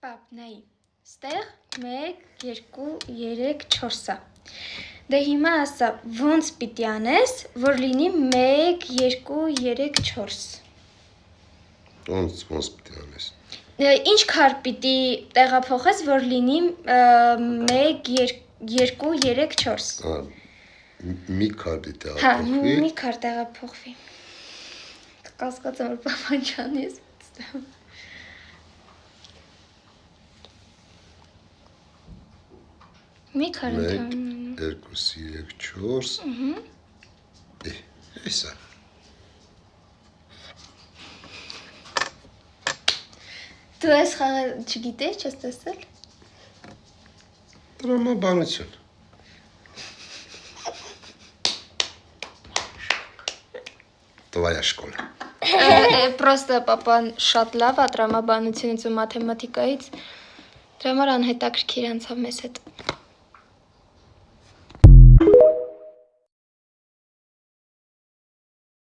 Պապ, նայի, ստեղ 1, 2, 3, 4-ա, դե հիմա ասա, ոնց պիտի անես, որ լինի 1, 2, 3, 4 Ոնց պիտի անես Ինչ քար պիտի տեղափոխես, որ լինի 1, 2, 3, 4 Մի քար պիտի տեղափոխվի Հա, մի քար տեղափոխվի Կասկածեմ, որ պապան չանի ես Մի քար 1, 2, 3, 4 Հեսա Դու ես խաղը չգիտես, չես տեսել Տրամաբանություն Твоя школа Պրոստը պապան շատ լավ է տրամաբանությունից ու մաթեմատիկայից Դրա համար անհետաքրքիր անցավ մեզ հետ